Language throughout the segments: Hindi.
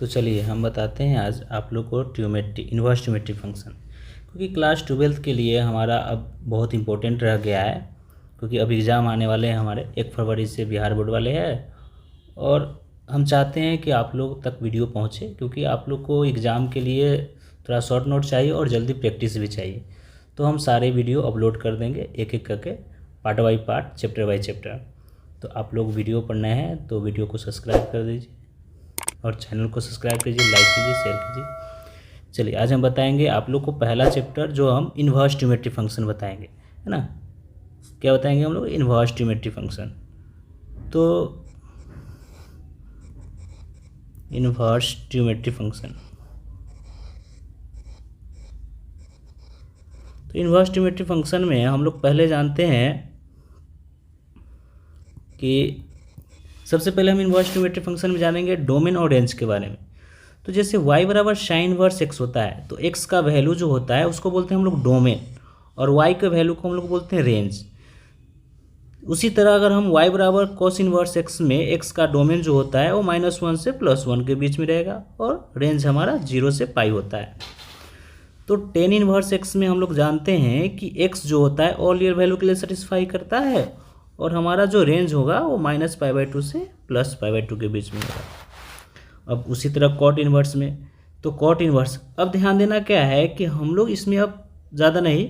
तो चलिए हम बताते हैं आज आप लोग को ट्यूमेट्री इन्वर्स ट्यूमेट्री फंक्शन, क्योंकि क्लास 12th के लिए हमारा अब बहुत इम्पोर्टेंट रह गया है। क्योंकि अब एग्ज़ाम आने वाले हैं हमारे 1 फरवरी से बिहार बोर्ड वाले हैं, और हम चाहते हैं कि आप लोग तक वीडियो पहुँचे, क्योंकि आप लोग को एग्ज़ाम के लिए थोड़ा शॉर्ट नोट चाहिए और जल्दी प्रैक्टिस भी चाहिए। तो हम सारे वीडियो अपलोड कर देंगे एक एक करके, part by part, chapter by chapter. तो आप लोग वीडियो पढ़ना है तो वीडियो को सब्सक्राइब कर दीजिए और चैनल को सब्सक्राइब कीजिए, लाइक कीजिए, शेयर कीजिए। चलिए आज हम बताएंगे आप लोग को पहला चैप्टर, जो हम इन्वर्स ट्यूमेट्री फंक्शन बताएंगे, है ना। क्या बताएंगे हम लोग? Inverse trigonometry function. तो इन्वर्स ट्यूमेट्री फंक्शन, तो इन्वर्स ट्यूमेट्री फंक्शन में हम लोग पहले जानते हैं कि सबसे पहले हम इन्वर्स ट्यूमेट्री फंक्शन में जानेंगे डोमेन और रेंज के बारे में। तो जैसे y बराबर साइन इन्वर्स x होता है, तो x का वैल्यू जो होता है उसको बोलते हैं हम लोग डोमेन, और y के वैल्यू को हम लोग बोलते हैं रेंज। उसी तरह अगर हम y बराबर कॉस इन्वर्स x में x का डोमेन जो होता है वो -1 से +1 के बीच में रहेगा, और रेंज हमारा 0 से पाई होता है। तो टेन इन्वर्स x में हम लोग जानते हैं कि x जो होता है ऑल रियल वैल्यू के लिए सेटिस्फाई करता है, और हमारा जो रेंज होगा वो -π/2 से +π/2 के बीच में होगा। अब उसी तरह कॉट इन्वर्स में, तो कॉट इन्वर्स, अब ध्यान देना क्या है कि हम लोग इसमें अब ज़्यादा नहीं,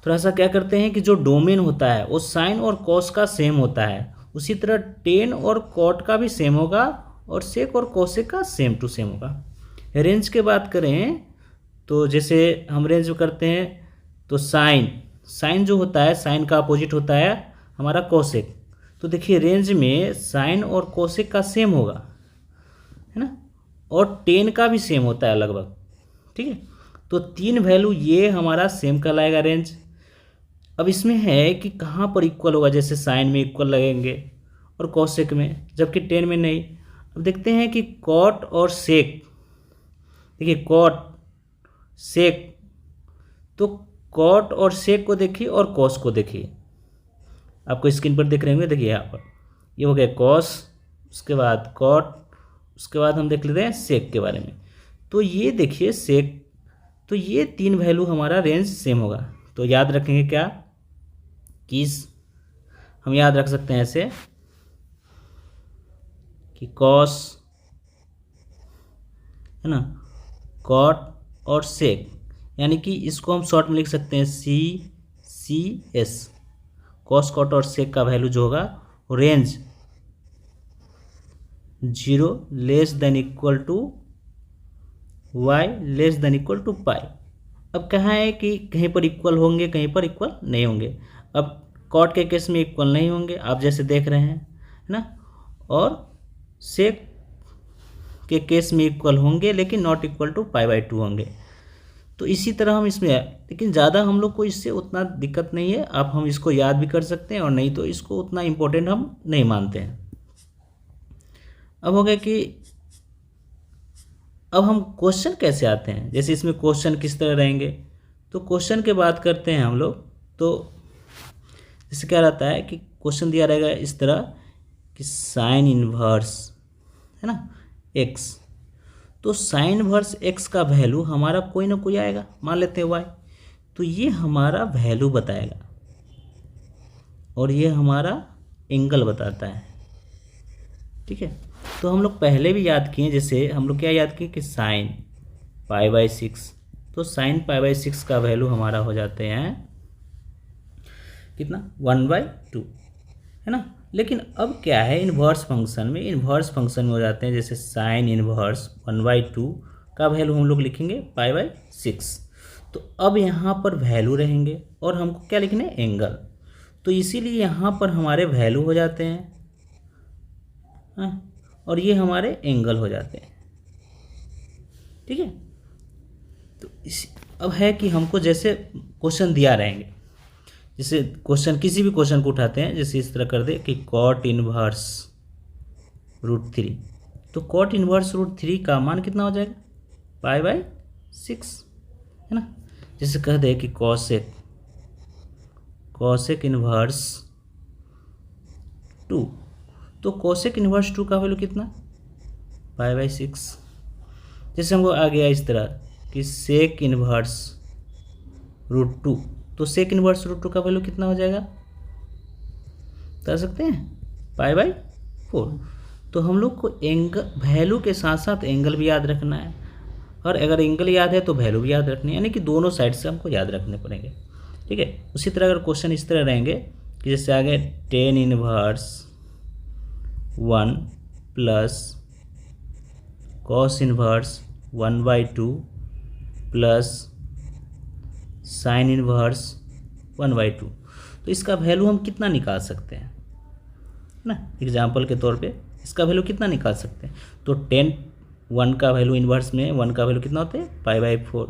थोड़ा सा क्या करते हैं कि जो डोमेन होता है वो साइन और कॉस का सेम होता है, उसी तरह टेन और कॉट का भी सेम होगा, और सेक और कोसेक का सेम टू सेम होगा। रेंज की बात करें तो जैसे हम रेंज करते हैं तो साइन जो होता है, साइन का अपोजिट होता है हमारा कोसेक। तो देखिए रेंज में साइन और कोसेक का सेम होगा, है ना, और टेन का भी सेम होता है लगभग, ठीक है। तो तीन वैल्यू ये हमारा सेम कहलाएगा रेंज। अब इसमें है कि कहाँ पर इक्वल होगा, जैसे साइन में इक्वल लगेंगे और कोसेक में, जबकि टेन में नहीं। अब देखते हैं कि कॉट और सेक, देखिए कॉट सेक, तो कॉट और सेक को देखिए और कॉस को देखिए, आपको स्क्रीन पर देख रहे होंगे। देखिए यहाँ पर ये हो गया कॉस, उसके बाद कॉट, उसके बाद हम देख लेते हैं सेक के बारे में। तो ये देखिए सेक, तो ये तीन वैल्यू हमारा रेंज सेम होगा। तो याद रखेंगे क्या, किस हम याद रख सकते हैं ऐसे कि कॉस, है ना, कॉट और सेक, यानी कि इसको हम शॉर्ट में लिख सकते हैं CCS। कॉस कॉट और सेक का वैल्यू जो होगा रेंज 0 < y < पाई। अब कहाँ है कि कहीं पर इक्वल होंगे, कहीं पर इक्वल नहीं होंगे। अब कॉट के केस में इक्वल नहीं होंगे, आप जैसे देख रहे हैं, है ना, और सेक के केस में इक्वल होंगे लेकिन नॉट इक्वल टू π/2 होंगे। तो इसी तरह हम इसमें है, लेकिन ज़्यादा हम लोग को इससे उतना दिक्कत नहीं है, आप हम इसको याद भी कर सकते हैं, और नहीं तो इसको उतना इम्पोर्टेंट हम नहीं मानते हैं। अब हो गया कि अब हम क्वेश्चन कैसे आते हैं, जैसे इसमें क्वेश्चन किस तरह रहेंगे। तो क्वेश्चन की बात करते हैं हम लोग, तो जैसे क्या रहता है कि क्वेश्चन दिया रहेगा इस तरह कि साइन इन्वर्स, है ना, x, तो साइन इन्वर्स x का वैल्यू हमारा कोई ना कोई आएगा, मान लेते हैं y, तो ये हमारा वैल्यू बताएगा, और ये हमारा एंगल बताता है, ठीक है। तो हम लोग पहले भी याद किए, जैसे हम लोग क्या याद किए कि साइन π/6, तो साइन π/6 का वैल्यू हमारा हो जाते हैं कितना, 1/2, है ना। लेकिन अब क्या है, इन्वर्स फंक्शन में हो जाते हैं, जैसे साइन इन्वर्स 1/2 का वैल्यू हम लोग लिखेंगे π/6। तो अब यहाँ पर वैल्यू रहेंगे और हमको क्या लिखना है, एंगल। तो इसीलिए यहाँ पर हमारे वैल्यू हो जाते हैं, हाँ, और ये हमारे एंगल हो जाते हैं, ठीक है। तो अब है कि हमको जैसे क्वेश्चन दिया रहेंगे, जैसे क्वेश्चन किसी भी क्वेश्चन को उठाते हैं, जैसे इस तरह कर दे कि कॉट इन्वर्स √3, तो कॉट इन्वर्स √3 का मान कितना हो जाएगा, π/6, है ना। जैसे कह दे कि कॉसेक इन्वर्स 2, तो कोसेक इन्वर्स 2 का वैल्यू कितना, π/6, जैसे हमको आ गया इस तरह कि सेक इनवर्स रूट टू, तो सेक इनवर्स रूट टू का वैल्यू कितना हो जाएगा बता सकते हैं? π/4। तो हम लोग को एंगल वैल्यू के साथ साथ एंगल भी याद रखना है, और अगर एंगल याद है तो वैल्यू भी याद रखनी है, यानी कि दोनों साइड से हमको याद रखने पड़ेंगे। ठीक है, उसी तरह अगर क्वेश्चन इस तरह रहेंगे कि जैसे आगे tan inverse 1 plus cos inverse 1/2 plus sine inverse 1/2, तो इसका वैल्यू हम कितना निकाल सकते हैं ना, एग्जाम्पल के तौर पे इसका वैल्यू कितना निकाल सकते हैं? तो 1 का वैल्यू इन्वर्स में 1 का वैल्यू कितना होता है π/4।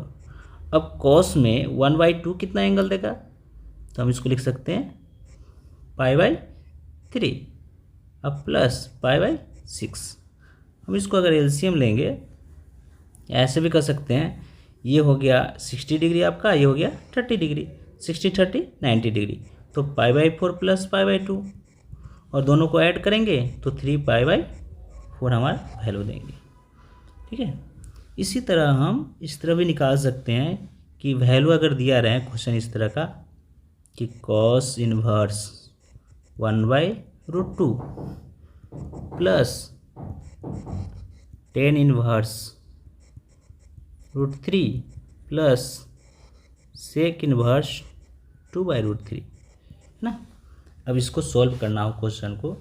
अब कॉस में 1/2 कितना एंगल देगा, तो हम इसको लिख सकते हैं π/3, अब प्लस π/6। हम इसको अगर एलसीएम लेंगे ऐसे भी कर सकते हैं, ये हो गया 60 डिग्री आपका, ये हो गया 30 डिग्री, 60 30 90 डिग्री, तो π/4 प्लस π/2, और दोनों को ऐड करेंगे तो 3π/4 हमारा वैल्यू देंगे। ठीक है, इसी तरह हम इस तरह भी निकाल सकते हैं कि वैल्यू अगर दिया रहे क्वेश्चन इस तरह का कि cos inverse 1/√2 plus tan inverse √3 plus sec inverse 2/√3 ना। अब इसको सॉल्व करना हो क्वेश्चन को,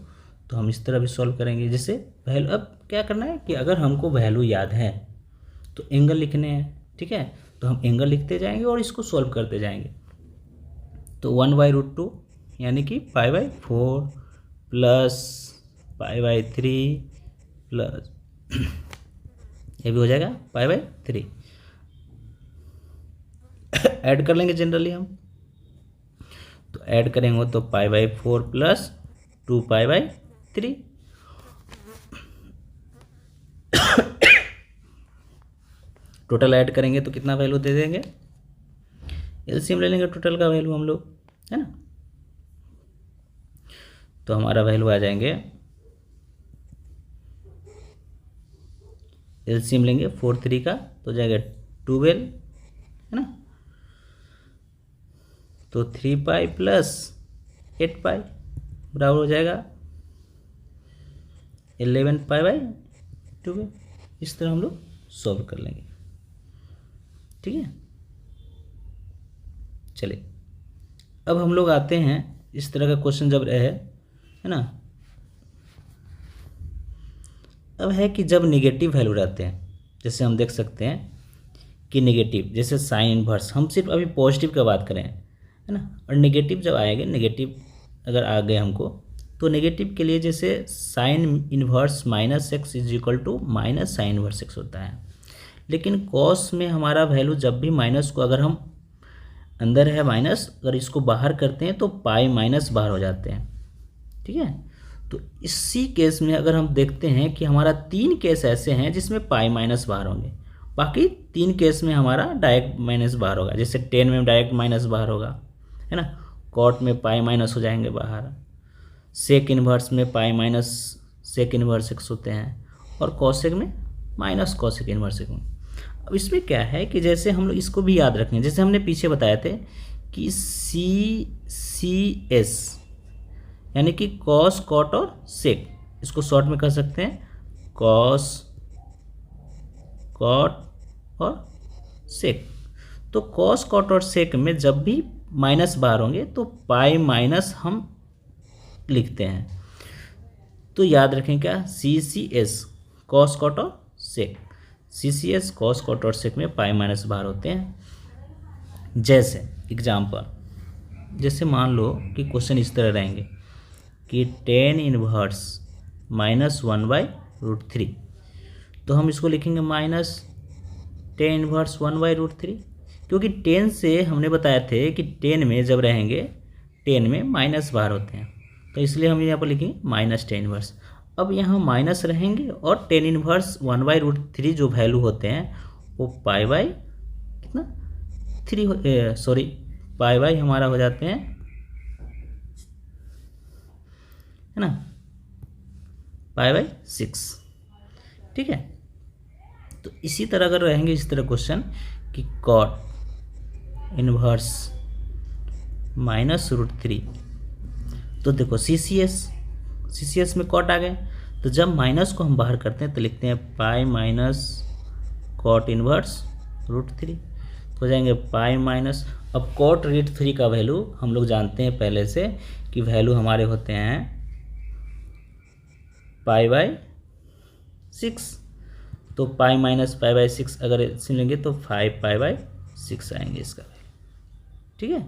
तो हम इस तरह भी सॉल्व करेंगे। जैसे वैल्यू, अब क्या करना है कि अगर हमको वैल्यू याद है तो एंगल लिखने हैं। ठीक है, तो हम एंगल लिखते जाएंगे और इसको सॉल्व करते जाएंगे। तो 1/√2 यानी कि π/4 प्लस π/3 प्लस ये भी हो जाएगा π/3, ऐड कर लेंगे जनरली हम, तो ऐड करेंगे तो π/4 प्लस 2π/3, टोटल ऐड करेंगे तो कितना वैल्यू दे देंगे, एलसीएम ले लेंगे टोटल का वैल्यू हम लोग, है ना। तो हमारा वैल्यू आ जाएंगे, एलसीएम लेंगे 4 3 का तो जाएगा 12, है ना। तो 3π प्लस 8π बराबर हो जाएगा 11π/12। इस तरह हम लोग सॉल्व कर लेंगे। ठीक है, चलिए अब हम लोग आते हैं इस तरह का क्वेश्चन जब रहे, है ना। अब है कि जब नेगेटिव वैल्यू रहते हैं, जैसे हम देख सकते हैं कि नेगेटिव, जैसे साइन इनवर्स, हम सिर्फ अभी पॉजिटिव का बात करें, है ना, और नेगेटिव जब आएंगे, नेगेटिव अगर आ गए हमको, तो नेगेटिव के लिए जैसे sine inverse -x is equal to minus sine inverse x होता है। लेकिन कॉस में हमारा वैल्यू जब भी माइनस को, अगर हम अंदर है माइनस, अगर इसको बाहर करते हैं तो पाई माइनस बाहर हो जाते हैं। ठीक है, तो इसी केस में अगर हम देखते हैं कि हमारा 3 केस ऐसे हैं जिसमें पाई माइनस बाहर होंगे, बाकी 3 केस में हमारा डायरेक्ट माइनस बाहर होगा। जैसे 10 में डायरेक्ट माइनस बाहर होगा, है ना, कॉट में पाई माइनस हो जाएंगे बाहर, सेक इनवर्स में pi minus sec inverse x होते हैं, और कॉसेक में माइनस कॉसेक इनवर्स x। अब इसमें क्या है कि जैसे हम लोग इसको भी याद रखें, जैसे हमने पीछे बताए थे कि CCS यानी कि कॉस कॉट और सेक, इसको शॉर्ट में कर सकते हैं कॉस कॉट और सेक। तो कॉस कॉट और सेक में जब भी माइनस बाहर होंगे तो पाई माइनस हम लिखते हैं। तो याद रखें क्या, CCS कॉस कॉट और सेक, CCS कॉस कॉट और सेक में पाई माइनस बाहर होते हैं। जैसे एग्जाम्पल, जैसे मान लो कि क्वेश्चन इस तरह रहेंगे कि टेन इनवर्स -1/√3, तो हम इसको लिखेंगे माइनस टेन इनवर्स 1/√3, क्योंकि 10 से हमने बताया थे कि 10 में जब रहेंगे 10 में माइनस बाहर होते हैं, तो इसलिए हम यहाँ पर लिखेंगे माइनस टेन इनवर्स। अब यहाँ माइनस रहेंगे और टेन इनवर्स 1/√3 जो वैल्यू होते हैं वो कितना 3 पाई हमारा हो जाते हैं, है ना, π/6। ठीक है, तो इसी तरह अगर रहेंगे इस तरह क्वेश्चन कि कॉट इनवर्स -√3, तो देखो सी सी एस में कॉट आ गए, तो जब माइनस को हम बाहर करते हैं तो लिखते हैं पाई माइनस कॉट इनवर्स √3, तो हो जाएंगे पाई माइनस। अब कॉट √3 का वैल्यू हम लोग जानते हैं पहले से कि वैल्यू हमारे होते हैं π/6, तो पाई माइनस π/6 अगर इसे लेंगे तो 5π/6 आएंगे इसका वैल्यू। ठीक है,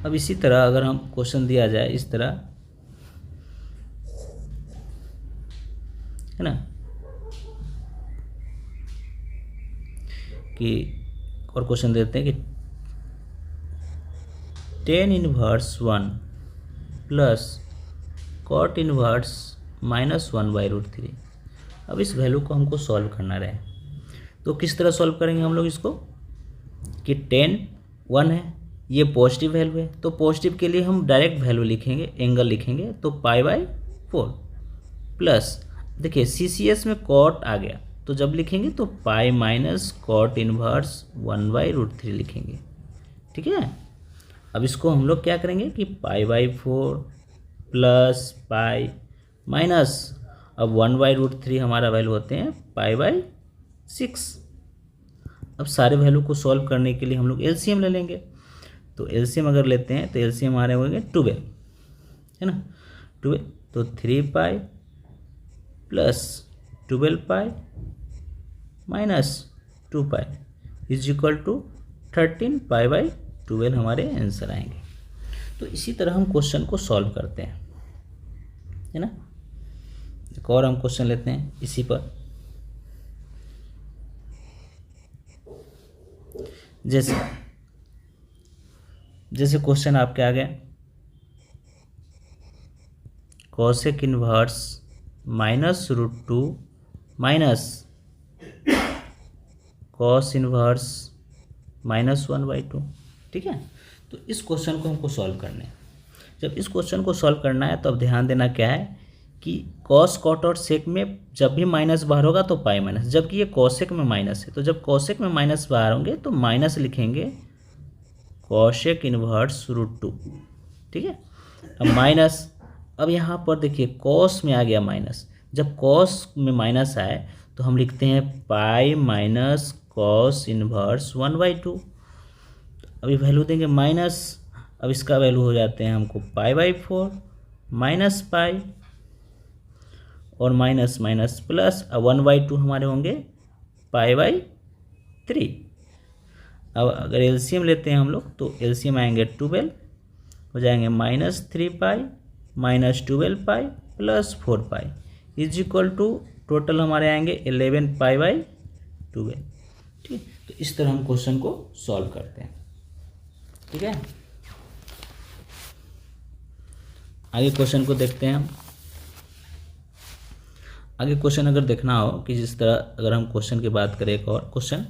अब इसी तरह अगर हम क्वेश्चन दिया जाए इस तरह, है ना, कि और क्वेश्चन देते हैं कि tan inverse 1 plus cot inverse -1/√3। अब इस वैल्यू को हमको सॉल्व करना रहे, तो किस तरह सॉल्व करेंगे हम लोग इसको कि tan 1 है, ये पॉजिटिव वैल्यू है, तो पॉजिटिव के लिए हम डायरेक्ट वैल्यू लिखेंगे, एंगल लिखेंगे, तो π/4 प्लस देखिए सी में कॉट आ गया, तो जब लिखेंगे तो पाई माइनस कॉट इनवर्स 1/√3 लिखेंगे। ठीक है, अब इसको हम लोग क्या करेंगे कि π/4 प्लस पाई माइनस, अब 1/√3 हमारा वैल्यू होते हैं π/6। अब सारे वैल्यू को सॉल्व करने के लिए हम लोग एलसीएम ले लेंगे, तो एलसीएम अगर लेते हैं तो एलसीएम हमारे होंगे 12, है ना, 12, तो 3π plus 12π minus 2π is equal to 13π/12 हमारे आंसर आएंगे। तो इसी तरह हम क्वेश्चन को सॉल्व करते हैं, है ना। एक और हम क्वेश्चन लेते हैं इसी पर, जैसे क्वेश्चन आपके आ गया cosec inverse -√2 minus cos inverse -1/2। ठीक है, तो इस क्वेश्चन को हमको सॉल्व करना है। जब इस क्वेश्चन को सॉल्व करना है तो अब ध्यान देना क्या है कि कॉस कॉट और सेक में जब भी माइनस बाहर होगा तो पाई माइनस, जबकि ये कॉसेक में माइनस है, तो जब कॉसेक में माइनस बाहर होंगे तो माइनस लिखेंगे कॉसेक इनवर्स √2। ठीक है, अब माइनस, अब यहाँ पर देखिए कॉस में आ गया माइनस, जब कॉस में माइनस आए तो हम लिखते हैं पाई माइनस कॉस इनवर्स 1/2। अभी वैल्यू देंगे माइनस, अब इसका वैल्यू हो जाते हैं हमको π/4 माइनस पाई और माइनस माइनस प्लस, अब 1/2 हमारे होंगे π/3। अब अगर एलसीएम लेते हैं हम लोग तो एलसीएम आएंगे 12, हो जाएंगे -3π minus 12π plus 4π is equal to total हमारे आएंगे 11π/12। ठीक, तो इस तरह हम क्वेश्चन को सॉल्व करते हैं। ठीक है, आगे क्वेश्चन को देखते हैं हम। आगे क्वेश्चन अगर देखना हो कि जिस तरह अगर हम क्वेश्चन की बात करें एक और क्वेश्चन,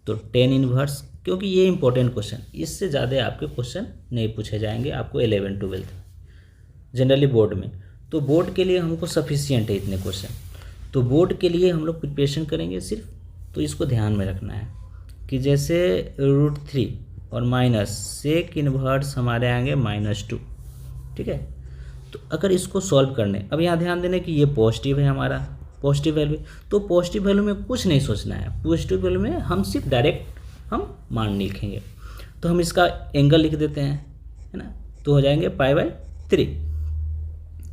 तो tan इनवर्स, क्योंकि ये इंपॉर्टेंट क्वेश्चन, इससे ज़्यादा आपके क्वेश्चन नहीं पूछे जाएंगे आपको 11-12 जनरली बोर्ड में, तो बोर्ड के लिए हमको सफिशियंट है इतने क्वेश्चन, तो बोर्ड के लिए हम लोग प्रिपरेशन करेंगे सिर्फ। तो इसको ध्यान में रखना है कि जैसे √3 और माइनस सेक इनवर्स हमारे आएंगे -2। ठीक है, तो अगर इसको सॉल्व करने, अब यहाँ ध्यान देने कि ये पॉजिटिव है हमारा, पॉजिटिव वैल्यू, तो पॉजिटिव वैल्यू में कुछ नहीं सोचना है, पॉजिटिव वैल्यू में हम सिर्फ डायरेक्ट हम मान लिखेंगे, तो हम इसका एंगल लिख देते हैं, है ना, तो हो जाएंगे π/3।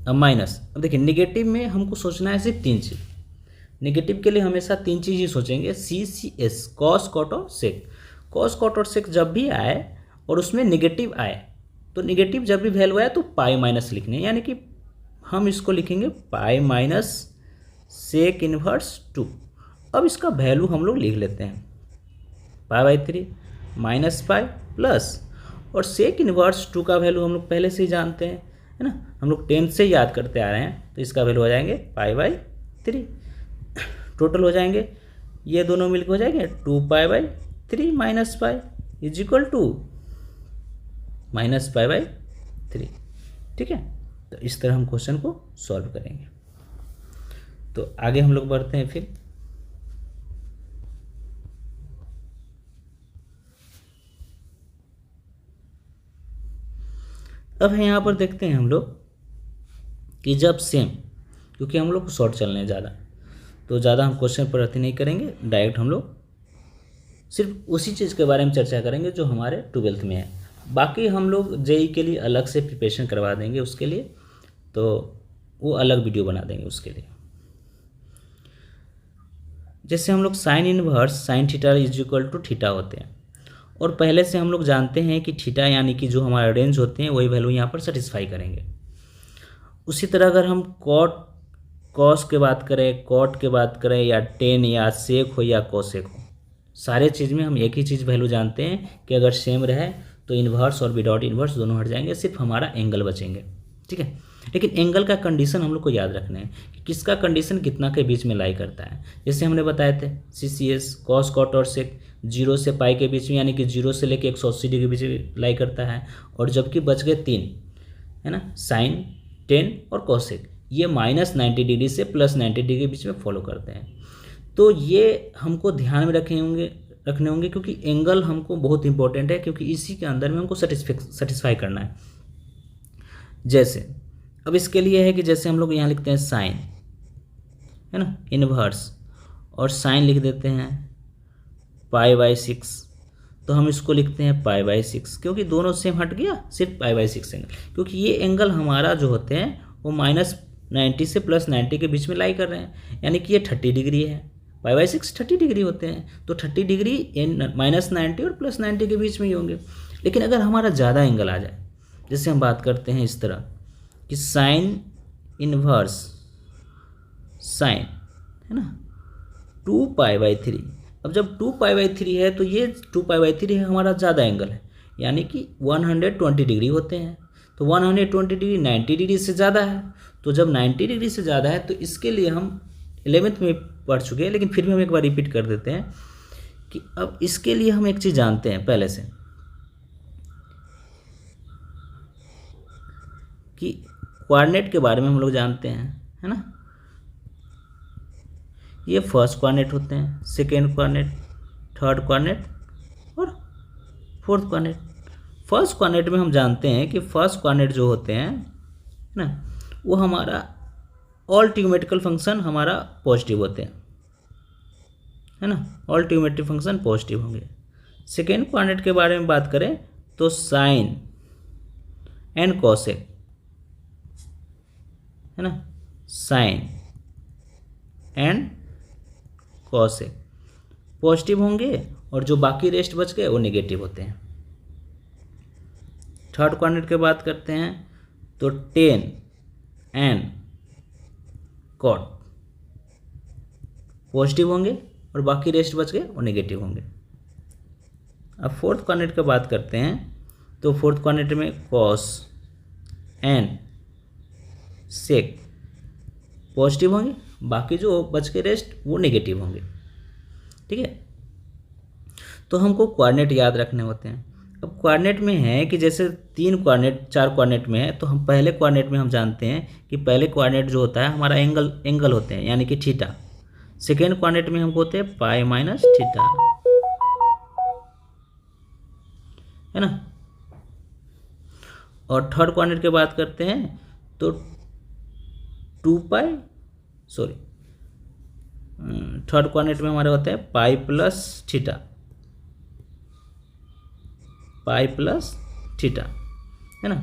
अब माइनस, अब देखिए निगेटिव में हमको सोचना है सिर्फ 3 चीज़, नेगेटिव के लिए हमेशा 3 चीज़ ही सोचेंगे, CCS कॉस कॉट और सेक। कॉस कॉट और सेक जब भी आए और उसमें नेगेटिव आए, तो नेगेटिव जब भी वैल्यू आए तो पाई माइनस लिखने, यानी कि हम इसको लिखेंगे पाई माइनस सेक इनवर्स 2। अब इसका वैल्यू हम लोग लिख लेते हैं π/3 माइनस पाई प्लस, और सेक इनवर्स 2 का वैल्यू हम लोग पहले से ही जानते हैं, है ना, हम लोग 10th से याद करते आ रहे हैं, तो इसका वैल्यू हो जाएंगे π/3। टोटल हो जाएंगे, ये दोनों मिलकर हो जाएंगे 2π/3 minus pi is equal to -π/3। ठीक है, तो इस तरह हम क्वेश्चन को सॉल्व करेंगे। तो आगे हम लोग बढ़ते हैं फिर। अब यहाँ पर देखते हैं हम लोग कि जब सेम, क्योंकि हम लोग शॉर्ट चल रहे हैं ज़्यादा, तो ज़्यादा हम क्वेश्चन पर अति नहीं करेंगे, डायरेक्ट हम लोग सिर्फ उसी चीज़ के बारे में चर्चा करेंगे जो हमारे 12th में है। बाकी हम लोग जेई के लिए अलग से प्रिपरेशन करवा देंगे, उसके लिए तो वो अलग वीडियो बना देंगे उसके लिए। जैसे हम लोग sine inverse sine theta is equal to theta होते हैं, और पहले से हम लोग जानते हैं कि थीटा यानी कि जो हमारे रेंज होते हैं वही वैल्यू यहाँ पर सेटिस्फाई करेंगे। उसी तरह अगर हम कॉट कॉस के बात करें, कॉट के बात करें, या टेन या सेक हो या कोसेक हो, सारे चीज़ में हम एक ही चीज़ वैल्यू जानते हैं कि अगर सेम रहे तो इन्वर्स और विदाउट इन्वर्स दोनों हट जाएंगे, सिर्फ हमारा एंगल बचेंगे। ठीक है, लेकिन एंगल का कंडीशन हम लोग को याद रखना है कि किसका कंडीशन कितना के बीच में लाई करता है। जैसे हमने बताए थे CCS कॉस कॉट और सेक 0 से पाई के बीच में, यानी कि 0 से लेकर 180 डिग्री के बीच में लाई करता है, और जबकि बच गए 3 है ना, साइन, टेन और कोसेक, ये -90 डिग्री से +90 डिग्री के बीच में फॉलो करते हैं। तो ये हमको ध्यान में रखने होंगे क्योंकि एंगल हमको बहुत इंपॉर्टेंट है, क्योंकि इसी के अंदर में हमको सेटिस्फाई करना है। जैसे अब इसके लिए है कि जैसे हम लोग यहाँ लिखते हैं साइन, है ना, इनवर्स, और साइन लिख देते हैं π/6, तो हम इसको लिखते हैं π/6, क्योंकि दोनों सेम हट गया, सिर्फ π/6 एंगल, क्योंकि ये एंगल हमारा जो होते हैं वो -90 से +90 के बीच में लाई कर रहे हैं, यानी कि ये 30 डिग्री है। π/6 30 डिग्री होते हैं, तो 30 डिग्री -90 और +90 के बीच में ही होंगे। लेकिन अगर हमारा ज़्यादा एंगल आ जाए, जैसे हम बात करते हैं इस तरह कि साइन इनवर्स साइन, है ना, 2π/3, अब जब 2π/3 है तो ये 2π/3 है, हमारा ज़्यादा एंगल है, यानी कि 120 डिग्री होते हैं। तो 120 डिग्री 90 डिग्री से ज़्यादा है, तो जब 90 डिग्री से ज़्यादा है तो इसके लिए हम 11th में पढ़ चुके हैं, लेकिन फिर भी हम एक बार रिपीट कर देते हैं कि अब इसके लिए हम एक चीज़ जानते हैं पहले से, कि कोऑर्डिनेट के बारे में हम लोग जानते हैं, है ना। ये फर्स्ट कोऑर्डिनेट होते हैं, सेकेंड कोऑर्डिनेट, थर्ड कोऑर्डिनेट और फोर्थ कोऑर्डिनेट। फर्स्ट कोऑर्डिनेट में हम जानते हैं कि फर्स्ट कोऑर्डिनेट जो होते हैं ना, वो हमारा ऑल ट्रिग्नोमेट्रिकल फंक्शन हमारा पॉजिटिव होते हैं, है ना, ऑल ट्रिग्नोमेट्रिक फंक्शन पॉजिटिव होंगे। सेकेंड कोऑर्डिनेट के बारे में बात करें तो साइन एंड कोसेक, है ना, साइन एंड कोसेक पॉजिटिव होंगे, और जो बाकी रेस्ट बच गए वो नेगेटिव होते हैं। थर्ड कोऑर्डिनेट की बात करते हैं तो टेन एंड कॉट पॉजिटिव होंगे, और बाकी रेस्ट बच गए वो नेगेटिव होंगे। अब फोर्थ कोऑर्डिनेट की बात करते हैं तो फोर्थ कोऑर्डिनेट में कॉस एंड सेक पॉजिटिव होंगे, बाकी जो बच के रेस्ट वो नेगेटिव होंगे। ठीक है, तो हमको कोऑर्डिनेट याद रखने होते हैं। अब कोऑर्डिनेट में है कि जैसे 3 कोऑर्डिनेट 4 कोऑर्डिनेट में है, तो हम पहले कोऑर्डिनेट में हम जानते हैं कि पहले कोऑर्डिनेट जो होता है हमारा एंगल होते हैं, यानी कि थीटा। सेकेंड कोऑर्डिनेट में हमको होते हैं π-θ, है ना। और थर्ड कोऑर्डिनेट की बात करते हैं तो 2π, सॉरी, थर्ड कोऑर्डिनेट में हमारे होते हैं π+θ, π+θ, है ना।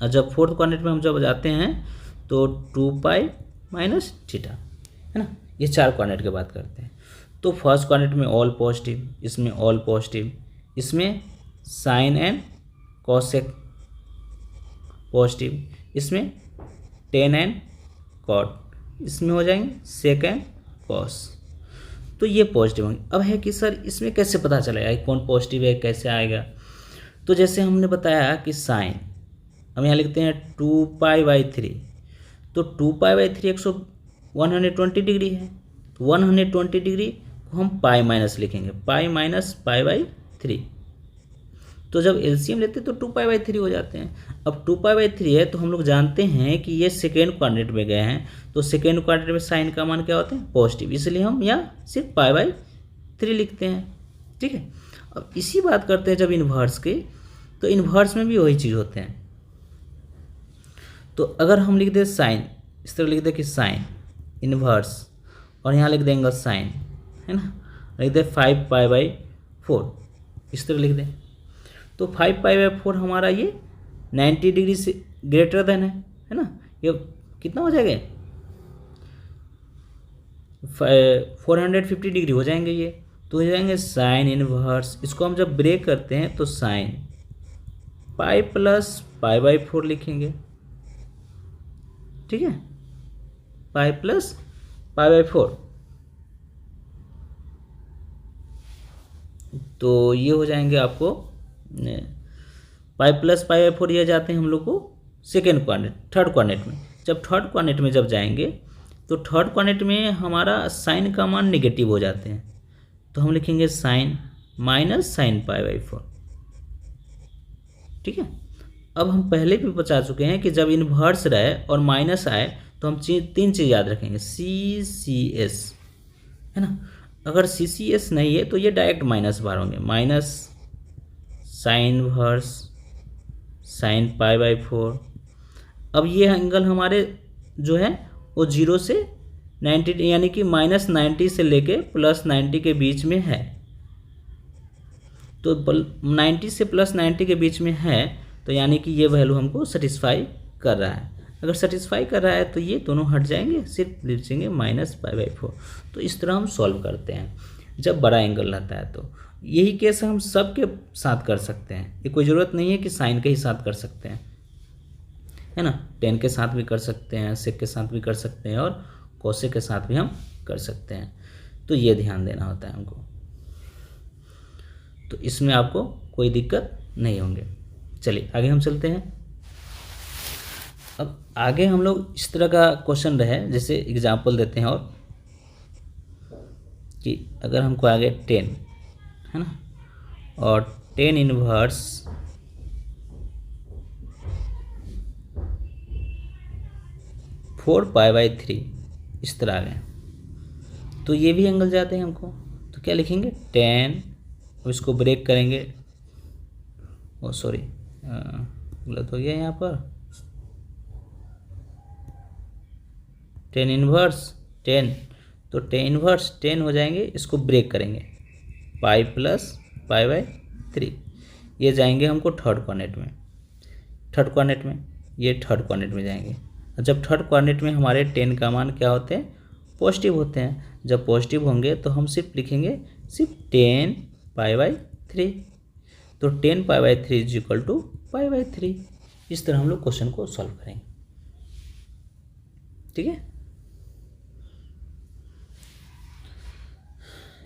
और जब फोर्थ कोऑर्डिनेट में हम जब जाते हैं तो 2π-θ, है ना। ये 4 कोऑर्डिनेट की बात करते हैं। तो फर्स्ट कोऑर्डिनेट में ऑल पॉजिटिव, इसमें ऑल पॉजिटिव, इसमें साइन एंड कोसेक पॉजिटिव, इसमें टेन एंड कॉट, इसमें हो जाएंगे सेक एंड कॉस, तो ये पॉजिटिव होंगे। अब है कि सर इसमें कैसे पता चलेगा कौन पॉजिटिव है, कैसे आएगा। तो जैसे हमने बताया कि साइन, हम यहाँ लिखते हैं 2π/3, तो 2π/3 120 डिग्री है, तो 120 डिग्री को हम π- लिखेंगे, π - π/3, तो जब एलसीएम लेते हैं तो 2π/3 हो जाते हैं। अब 2π/3 है तो हम लोग जानते हैं कि ये सेकेंड क्वाड्रेंट में गए हैं, तो सेकेंड क्वाड्रेंट में साइन का मान क्या होता है? पॉजिटिव, इसलिए हम यहाँ सिर्फ π/3 लिखते हैं। ठीक है, अब इसी बात करते हैं जब इन्वर्स के, तो इन्वर्स में भी वही चीज़ होते हैं। तो अगर हम लिख दें साइन, इस तरह लिख दें कि साइन इन्वर्स, और यहाँ लिख देंगे साइन, है ना, लिख दें 5π/4, इस तरह लिख दें, तो 5π/4 हमारा ये 90 डिग्री से ग्रेटर देन है ना, ये कितना हो जाएगा? 450 डिग्री हो जाएंगे ये, तो हो जाएंगे साइन इनवर्स। इसको हम जब ब्रेक करते हैं तो साइन पाई प्लस π/4 लिखेंगे। ठीक है, पाई प्लस π/4, तो ये हो जाएंगे आपको पाई प्लस π/4, ये जाते हैं हम लोग को सेकेंड क्वाड्रेंट, थर्ड क्वाड्रेंट में। जब थर्ड क्वाड्रेंट में जब जाएंगे तो थर्ड क्वाड्रेंट में हमारा साइन का मान नेगेटिव हो जाते हैं, तो हम लिखेंगे साइन माइनस साइन π/4। ठीक है, अब हम पहले भी बता चुके हैं कि जब इन्वर्स रहे और माइनस आए तो हम तीन चीज़ याद रखेंगे, CCS, है ना। अगर CCS नहीं है तो ये डायरेक्ट माइनस बार होंगे, माइनस साइन इनवर्स साइन π/4। अब ये एंगल हमारे जो है वो 0 से 90 यानी कि -90 से लेके +90 के बीच में है, तो 90 से +90 के बीच में है, तो यानी कि ये वैल्यू हमको सेटिस्फाई कर रहा है। अगर सेटिस्फाई कर रहा है तो ये दोनों हट जाएंगे, सिर्फ लिखेंगे -π/4। तो इस तरह हम सॉल्व करते हैं जब बड़ा एंगल रहता है। तो यही केस हम सब के साथ कर सकते हैं, ये कोई ज़रूरत नहीं है कि साइन के ही साथ कर सकते हैं, है ना। टेन के साथ भी कर सकते हैं, सेक के साथ भी कर सकते हैं, और कोसेक के साथ भी हम कर सकते हैं। तो ये ध्यान देना होता है हमको, तो इसमें आपको कोई दिक्कत नहीं होंगे। चलिए आगे हम चलते हैं। अब आगे हम लोग इस तरह का क्वेश्चन रहे, जैसे एग्जाम्पल देते हैं, और कि अगर हमको आगे 10 है ना, और 10 इनवर्स 4π/3 इस तरह आ गए, तो ये भी एंगल जाते हैं हमको, तो क्या लिखेंगे 10, अब इसको ब्रेक करेंगे, ओ सॉरी गलत हो गया यहाँ पर, 10 इनवर्स 10, तो 10 इनवर्स 10 हो जाएंगे, इसको ब्रेक करेंगे पाई प्लस π/3, ये जाएंगे हमको थर्ड क्वाड्रेंट में, ये थर्ड क्वाड्रेंट में जाएंगे। जब थर्ड क्वाड्रेंट में हमारे 10 का मान क्या होते हैं? पॉजिटिव होते हैं। जब पॉजिटिव होंगे तो हम सिर्फ लिखेंगे सिर्फ 10π/3, तो 10π/3 इज इक्वल टू π/3। इस तरह हम लोग क्वेश्चन को सॉल्व करेंगे। ठीक है,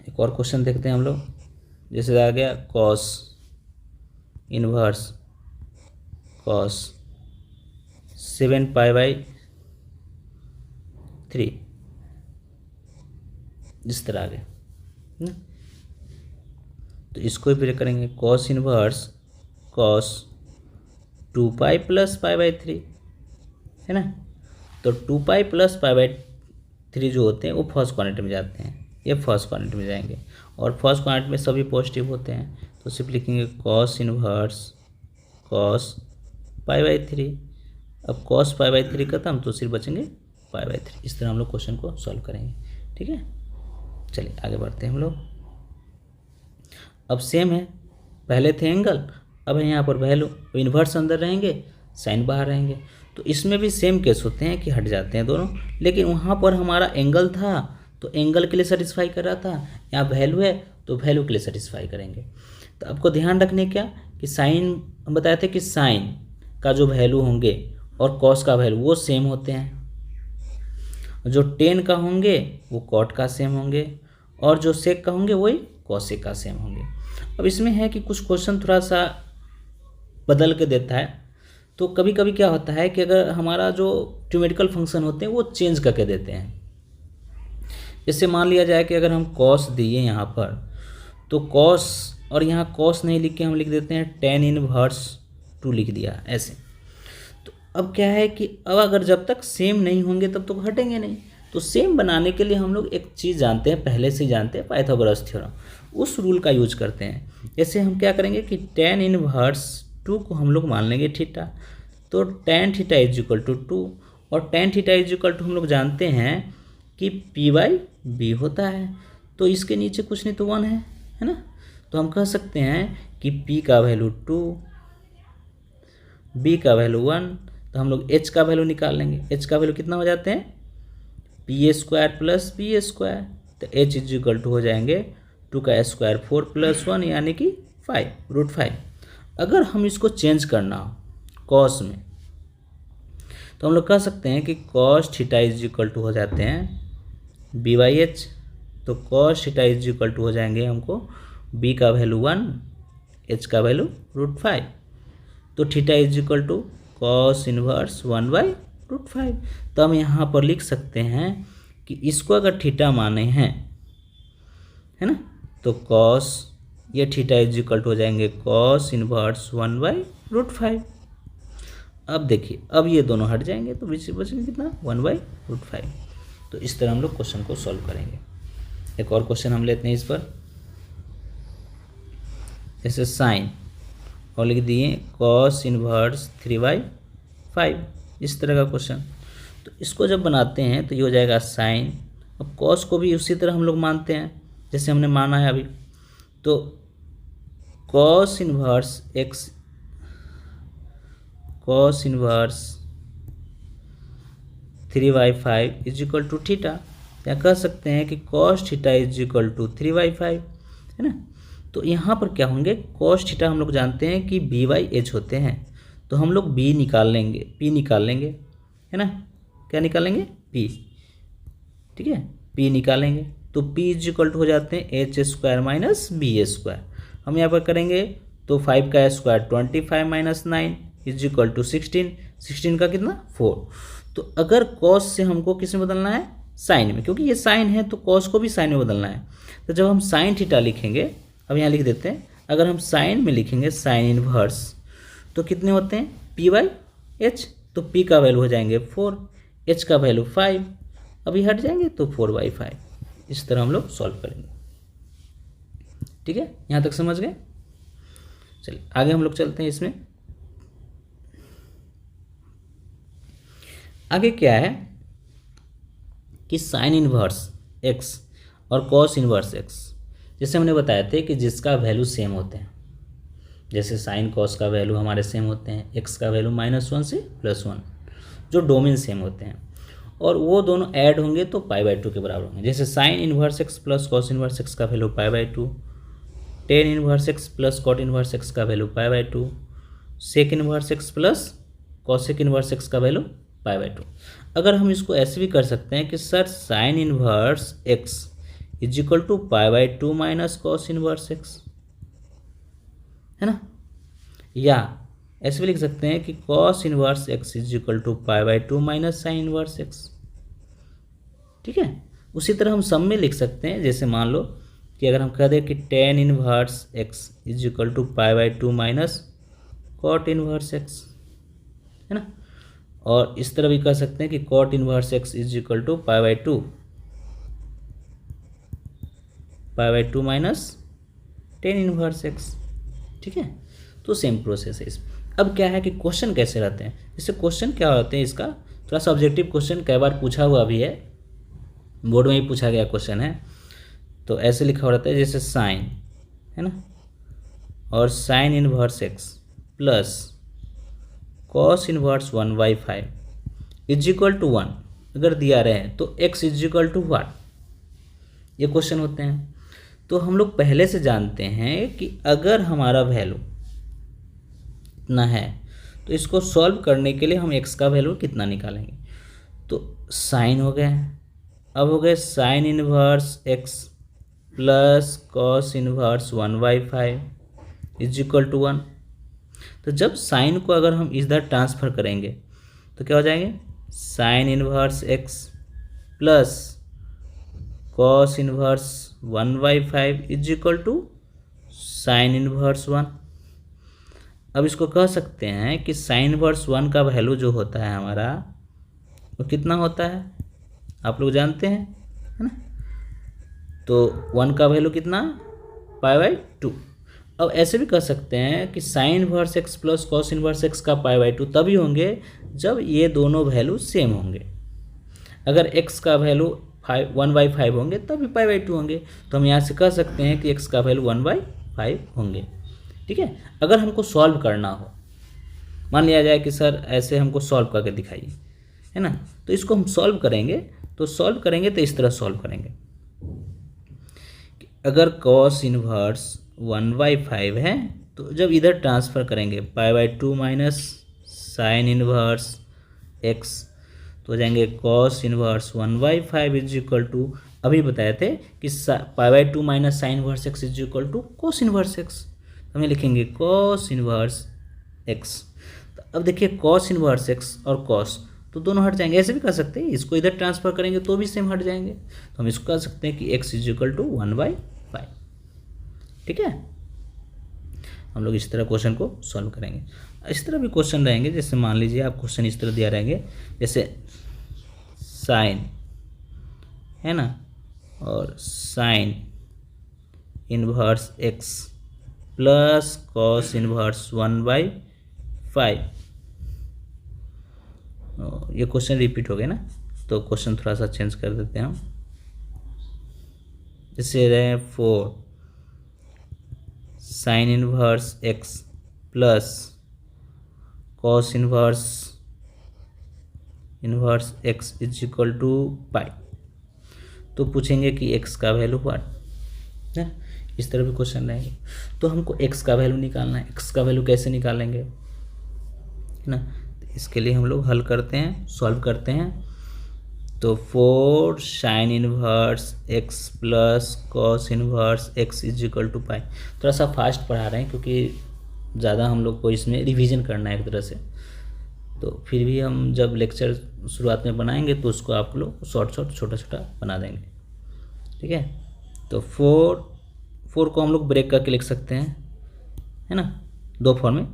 एक और क्वेश्चन देखते हैं हम लोग, जैसे आ गया कॉस इनवर्स कॉस 7π/3, इस तरह आ गया ना, तो इसको भी ब्रेक करेंगे, कॉस इनवर्स कॉस 2π + π/3, है ना। तो 2π + π/3 जो होते हैं वो फर्स्ट क्वाड्रेंट में जाते हैं, ये फर्स्ट क्वाड्रेंट में जाएंगे, और फर्स्ट क्वाड्रेंट में सभी पॉजिटिव होते हैं, तो सिर्फ लिखेंगे कॉस इनवर्स कॉस π/3। अब कॉस π/3 खत्म, तो सिर्फ बचेंगे π/3। इस तरह हम लोग क्वेश्चन को सॉल्व करेंगे। ठीक है, चलिए आगे बढ़ते हैं हम लोग। अब सेम है, पहले थे एंगल, अब है यहाँ पर वैल्यू, इन्वर्स अंदर रहेंगे, साइन बाहर रहेंगे, तो इसमें भी सेम केस होते हैं कि हट जाते हैं दोनों, लेकिन वहाँ पर हमारा एंगल था तो एंगल के लिए सेटिस्फाई कर रहा था, यहाँ वैल्यू है तो वैल्यू के लिए सेटिस्फाई करेंगे। तो आपको ध्यान रखने क्या कि साइन, हम बताए थे कि साइन का जो वैल्यू होंगे और कॉस का वैल्यू वो सेम होते हैं, जो 10 का होंगे वो कॉट का सेम होंगे, और जो सेक का होंगे वही कॉसेक का सेम होंगे। अब इसमें है कि कुछ क्वेश्चन थोड़ा सा बदल के देता है, तो कभी कभी क्या होता है कि अगर हमारा जो ट्यूमेटिकल फंक्शन होते हैं वो चेंज करके देते हैं। जैसे मान लिया जाए कि अगर हम कॉस दिए यहाँ पर, तो कॉस और यहाँ कॉस नहीं लिख के हम लिख देते हैं tan इनवर्स 2 लिख दिया ऐसे। तो अब क्या है कि अब अगर जब तक सेम नहीं होंगे तब तक हटेंगे नहीं। तो सेम बनाने के लिए हम लोग एक चीज़ जानते हैं, पहले से ही जानते हैं, पाइथागोरस थ्योरम, उस रूल का यूज करते हैं। जैसे हम क्या करेंगे कि tan इनवर्स 2 को हम लोग मान लेंगे थीटा, तो tan theta is equal to 2, और tan theta is equal to हम लोग जानते हैं कि p/b होता है। तो इसके नीचे कुछ नहीं तो 1 है ना। तो हम कह सकते हैं कि p का वैल्यू 2, b का वैल्यू 1, तो हम लोग h का वैल्यू निकाल लेंगे। h का वैल्यू कितना हो जाते हैं, pa² प्लस b², तो h इज इक्वल टू हो जाएंगे 2 का स्क्वायर 4 प्लस 1 यानी कि 5√5। अगर हम इसको चेंज करना हो कॉस में, तो हम लोग कह सकते हैं कि cos theta is equal to हो जाते हैं b/h, तो cos theta is equal to हो जाएंगे हमको b का वैल्यू 1, h का वैल्यू √5, तो theta is equal to cos inverse 1/√5। तो हम यहाँ पर लिख सकते हैं कि इसको अगर थीटा माने हैं, है ना, तो कॉस, ये थीटा इज इक्वल टू हो जाएंगे कॉस इनवर्स 1/√5। अब देखिए, अब ये दोनों हट जाएंगे तो बीच बचेंगे कितना, 1/√5। तो इस तरह हम लोग क्वेश्चन को सॉल्व करेंगे। एक और क्वेश्चन हम लेते हैं इस पर, जैसे साइन और लिख दिए कॉस इनवर्स 3/5, इस तरह का क्वेश्चन। तो इसको जब बनाते हैं तो ये हो जाएगा साइन। अब कॉस को भी उसी तरह हम लोग मानते हैं जैसे हमने माना है अभी, तो cos inverse x, cos inverse 3/5 is equal to theta, या कह सकते हैं कि cos theta is equal to 3/5, है ना। तो यहाँ पर क्या होंगे, कॉस थीटा हम लोग जानते हैं कि b/h होते हैं, तो हम लोग b निकाल लेंगे, p निकाल लेंगे, है ना। क्या निकालेंगे, p, ठीक है, p निकालेंगे, तो p इज इक्वल टू हो जाते हैं h² माइनस b²। हम यहाँ पर करेंगे तो 5 का square 25 minus 9 is equal to 16, 16 का कितना 4। तो अगर कॉस से हमको किस में बदलना है, साइन में, क्योंकि ये साइन है तो कॉस को भी साइन में बदलना है। तो जब हम साइन थीटा लिखेंगे, अब यहाँ लिख देते हैं, अगर हम साइन में लिखेंगे साइन इनवर्स, तो कितने होते हैं, p/h, तो p का वैल्यू हो जाएंगे 4, h का वैल्यू 5, अभी हट जाएंगे तो 4/5। इस तरह हम लोग सॉल्व करेंगे। ठीक है, यहाँ तक समझ गए। चलिए आगे हम लोग चलते हैं। इसमें आगे क्या है कि साइन इनवर्स x और कॉस इनवर्स x, जैसे हमने बताया थे कि जिसका वैल्यू सेम होते हैं, जैसे साइन कॉस का वैल्यू हमारे सेम होते हैं, x का वैल्यू -1 से +1, जो डोमेन सेम होते हैं, और वो दोनों ऐड होंगे तो π/2 के बराबर होंगे। जैसे sine inverse x plus cos inverse x का value π/2, tan inverse x plus cot inverse x का value π/2, sec inverse x plus cosec inverse x का वैल्यू π/2। अगर हम इसको ऐसे भी कर सकते हैं कि sir sine inverse x is equal to π/2 minus cos inverse x, है ना, या ऐसे भी लिख सकते हैं कि cos inverse x is equal to π/2 minus sine inverse x। ठीक है, उसी तरह हम सब में लिख सकते हैं। जैसे मान लो कि अगर हम कह दें कि tan inverse x is equal to π/2 minus cot inverse x, है ना, और इस तरह भी कह सकते हैं कि cot inverse x is equal to π/2 minus tan inverse x। ठीक है, तो सेम प्रोसेस है इसमें। अब क्या है कि क्वेश्चन कैसे रहते हैं, जैसे क्वेश्चन क्या होते हैं, इसका थोड़ा सा ऑब्जेक्टिव क्वेश्चन कई बार पूछा हुआ भी है, बोर्ड में ही पूछा गया क्वेश्चन है। तो ऐसे लिखा हुआ रहता है, जैसे साइन, है ना, और sine inverse x plus cos inverse 1/5 is equal to 1 अगर दिया रहे हैं तो x is equal to what, ये क्वेश्चन होते हैं। तो हम लोग पहले से जानते हैं कि अगर हमारा वैल्यू इतना है तो इसको सॉल्व करने के लिए हम x का वैल्यू कितना निकालेंगे। तो साइन हो गए, अब हो गए sine inverse x plus cos inverse 1/5 is equal to 1। तो जब साइन को अगर हम इधर ट्रांसफ़र करेंगे तो क्या हो जाएंगे, sine inverse x plus cos inverse 1/5 is equal to sine inverse 1। अब इसको कह सकते हैं कि साइन इनवर्स 1 का वैल्यू जो होता है हमारा वो कितना होता है, आप लोग जानते हैं, है ना। तो 1 का वैल्यू कितना, π/2। अब ऐसे भी कह सकते हैं कि sine inverse x plus cos inverse x का π/2 तभी होंगे जब ये दोनों वैल्यू सेम होंगे। अगर x का वैल्यू 1/5 होंगे तभी π/2 होंगे। तो हम यहाँ से कह सकते हैं कि x का वैल्यू 1/5 होंगे। ठीक है। अगर हमको सॉल्व करना हो, मान लिया जाए कि सर ऐसे हमको सॉल्व करके दिखाइए, है ना, तो इसको हम सॉल्व करेंगे। तो इस तरह सॉल्व करेंगे। अगर कॉस इनवर्स 1/5 है तो जब इधर ट्रांसफ़र करेंगे π/2 माइनस साइन इनवर्स x, तो हो जाएंगे cos inverse 1/5 is equal to, अभी बताए थे कि π/2 minus sine inverse x is equal to cos inverse x। हमें लिखेंगे कॉस इनवर्स x। तो अब देखिए कॉस इनवर्स x और कॉस तो दोनों हट जाएंगे। ऐसे भी कर सकते हैं, इसको इधर ट्रांसफ़र करेंगे तो भी सेम हट जाएंगे। तो हम इसको कह सकते हैं कि x इज इक्वल टू 1/5। ठीक है। हम लोग इस तरह क्वेश्चन को सॉल्व करेंगे। इस तरह भी क्वेश्चन रहेंगे, जैसे मान लीजिए आप क्वेश्चन इस तरह दिया रहेंगे, जैसे साइन, है ना, और sine inverse x plus cos inverse 1/5। ये क्वेश्चन रिपीट हो गए ना, तो क्वेश्चन थोड़ा सा चेंज कर देते हैं हम। जैसे रहे 4 sine inverse x plus cos inverse x is equal to pi. तो पूछेंगे कि x का वैल्यू व्हाट है, इस तरह भी क्वेश्चन रहेंगे। तो हमको x का वैल्यू निकालना है। x का वैल्यू कैसे निकालेंगे, है ना, तो इसके लिए हम लोग हल करते हैं, सॉल्व करते हैं। तो 4 sine inverse x plus cos inverse x is equal to pi. थोड़ा सा फास्ट पढ़ा रहे हैं क्योंकि ज़्यादा हम लोग को इसमें रिवीजन करना है एक तरह से। तो फिर भी हम जब लेक्चर शुरुआत में बनाएंगे तो उसको आप लोग शॉर्ट छोटा छोटा बना देंगे। ठीक है। तो 4 को हम लोग ब्रेक करके लिख सकते हैं, है ना, दो फॉर्म में।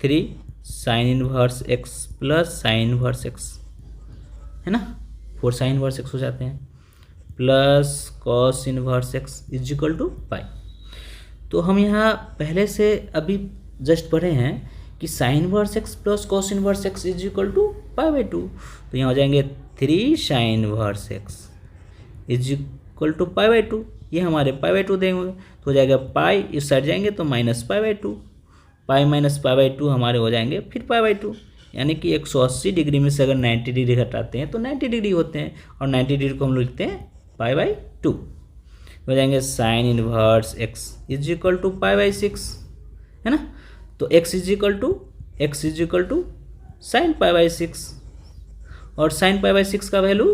3 sine inverse x plus sign inverse x, है ना, 4 साइन इनवर्स x हो जाते हैं, plus cos inverse x is equal to pi. तो हम यहाँ पहले से अभी जस्ट पढ़े हैं कि sine inverse x plus cos inverse x is equal to π/2। तो यहाँ हो जाएंगे 3 sine inverse x is equal to π/2। ये हमारे π/2 देंगे तो हो जाएगा पाई, इस साइड जाएंगे तो माइनस π/2, पाई माइनस π/2 हमारे हो जाएंगे फिर π/2। यानी कि 180 डिग्री में से अगर 90 डिग्री घटाते हैं तो 90 डिग्री होते हैं, और 90 डिग्री को हम लोग लिखते हैं π/2। हो जाएंगे sine inverse x is equal to π/6, है ना। तो x is equal to sine π/6, और साइन π/6 का वैल्यू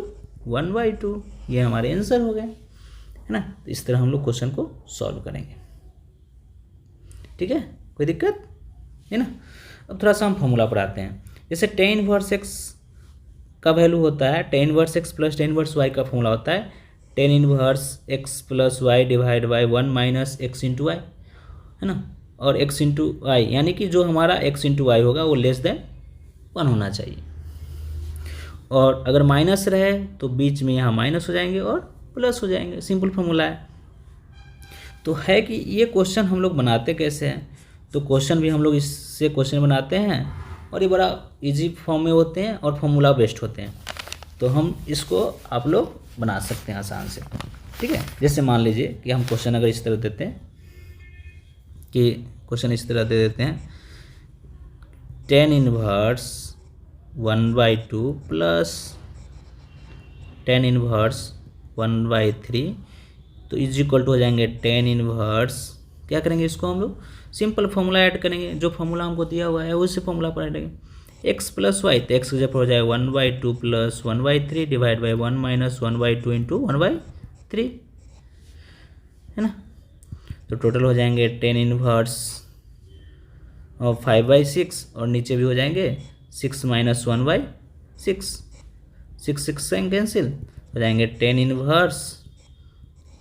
1/2। ये हमारे आंसर हो गए, है ना। तो इस तरह हम लोग क्वेश्चन को सॉल्व करेंगे। ठीक है, कोई दिक्कत है ना। अब थोड़ा सा हम फॉर्मूला पढ़ाते हैं। जैसे टेन इनवर्स x का वैल्यू होता है, tan inverse x plus tan inverse y का फॉर्मूला होता है tan inverse x plus y divide by 1 minus x into y, है ना। और x इंटू वाई यानी कि जो हमारा x इंटू वाई होगा वो लेस देन 1 होना चाहिए। और अगर माइनस रहे तो बीच में यहाँ माइनस हो जाएंगे और प्लस हो जाएंगे। सिंपल फॉर्मूला है। तो है कि ये क्वेश्चन हम लोग बनाते कैसे हैं, तो क्वेश्चन भी हम लोग इससे क्वेश्चन बनाते हैं और ये बड़ा इजी फॉर्म में होते हैं और फॉर्मूला बेस्ड होते हैं। तो हम इसको आप लोग बना सकते हैं आसान से। ठीक है। जैसे मान लीजिए कि हम क्वेश्चन अगर इस तरह देते हैं कि क्वेश्चन इस तरह दे देते हैं tan inverse 1/2 plus tan inverse 1/3, तो इज इक्वल टू हो जाएंगे टेन इनवर्स, क्या करेंगे इसको हम लोग सिंपल फॉर्मूला ऐड करेंगे। जो फॉर्मूला हमको दिया हुआ है उसी फॉर्मूला पर ऐड करेंगे। एक्स प्लस वाई, तो एक्स की जगह पर हो जाएगा 1/2 plus 1/3 divide by 1 minus 1/2 into 1/3, है ना। तो टोटल हो जाएंगे टेन इनवर्स और 5/6, और नीचे भी हो जाएंगे 6 माइनस 1/6, 6 कैंसिल हो जाएंगे टेन इनवर्स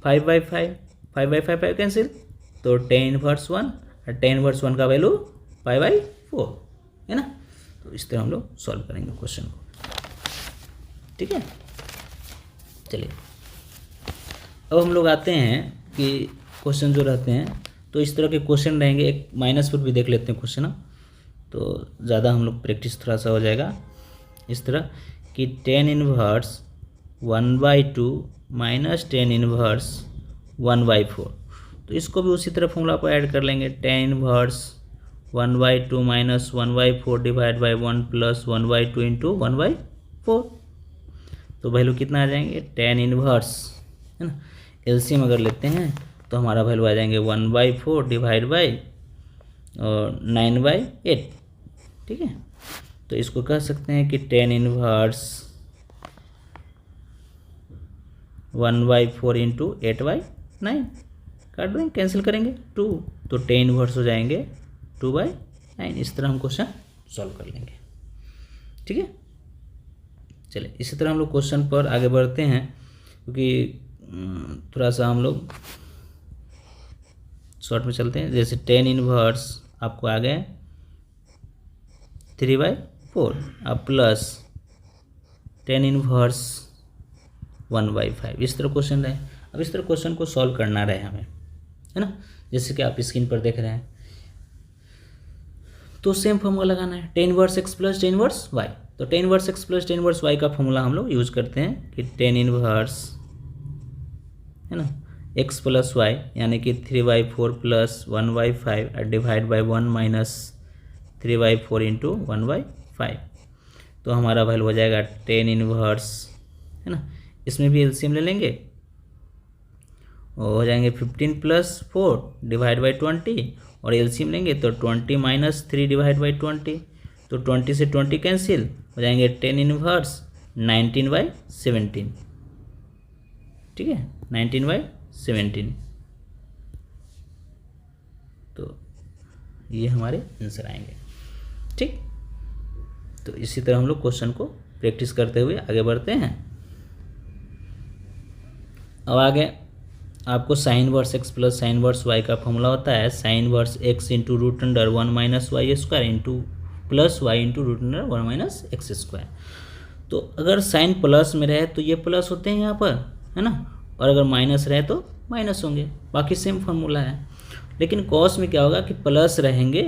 5/5 कैंसिल तो टेन इनवर्स 1 और टेन इनवर्स 1 का वैल्यू π/4 है ना। तो इस तरह हम लोग सॉल्व करेंगे क्वेश्चन को, ठीक है। चलिए अब हम लोग आते हैं कि क्वेश्चन जो रहते हैं तो इस तरह के क्वेश्चन रहेंगे। एक माइनस पर भी देख लेते हैं क्वेश्चन, तो ज़्यादा हम लोग प्रैक्टिस थोड़ा सा हो जाएगा। इस तरह कि tan inverse 1/2 minus tan inverse 1/4, तो इसको भी उसी तरह फॉर्मूला को ऐड कर लेंगे। Tan inverse 1/2 minus 1/4 divide by 1 plus 1/2 into 1/4, तो वैल्यू कितना आ जाएंगे, टेन इनवर्स है ना। एलसीएम अगर लेते हैं तो हमारा वैल्यू आ जाएंगे 1/4 डिवाइड बाई और 9/8, ठीक है। तो इसको कह सकते हैं कि टेन इनवर्स 1/4 इंटू 8/9, काट देंगे, कैंसिल करेंगे 2, तो टेन इनवर्स हो जाएंगे 2/9। इस तरह हम क्वेश्चन सॉल्व कर लेंगे, ठीक है। चलिए इसी तरह हम लोग क्वेश्चन पर आगे बढ़ते हैं, क्योंकि थोड़ा सा हम लोग शॉर्ट में चलते हैं। जैसे टेन इनवर्स आपको आ गए 3/4 अब प्लस टेन इनवर्स 1/5, इस तरह क्वेश्चन रहे। अब इस तरह क्वेश्चन को सॉल्व करना रहे हमें, है ना, जैसे कि आप स्क्रीन पर देख रहे हैं। तो सेम फॉर्मूला लगाना है, tan inverse x plus tan inverse y। तो ten inverse x plus tan inverse y का फॉर्मूला हम लोग यूज करते हैं कि टेन इनवर्स है ना x प्लस y यानी कि 3/4 plus 1/5 divide by 1 minus 3/4 into 1/5, तो हमारा वैल्यू हो जाएगा टेन इनवर्स है ना। इसमें भी एलसीएम ले लेंगे और हो जाएंगे 15 प्लस 4 डिवाइड बाई 20, और एलसीएम लेंगे तो 20 माइनस 3 डिवाइड बाई 20, तो 20 से 20 कैंसिल हो जाएंगे टेन इनवर्स 19/17, ठीक है, 19/17। तो ये हमारे आंसर आएंगे, ठीक। तो इसी तरह हम लोग क्वेश्चन को प्रैक्टिस करते हुए आगे बढ़ते हैं। अब आगे आपको sine inverse x plus sine inverse y का फॉर्मूला होता है sine inverse x into root under 1 minus y square into plus y into root under 1 minus x square. तो अगर साइन प्लस में रहे तो ये प्लस होते हैं यहाँ पर, है ना, और अगर माइनस रहे तो माइनस होंगे, बाकी सेम फार्मूला है। लेकिन कॉस में क्या होगा कि प्लस रहेंगे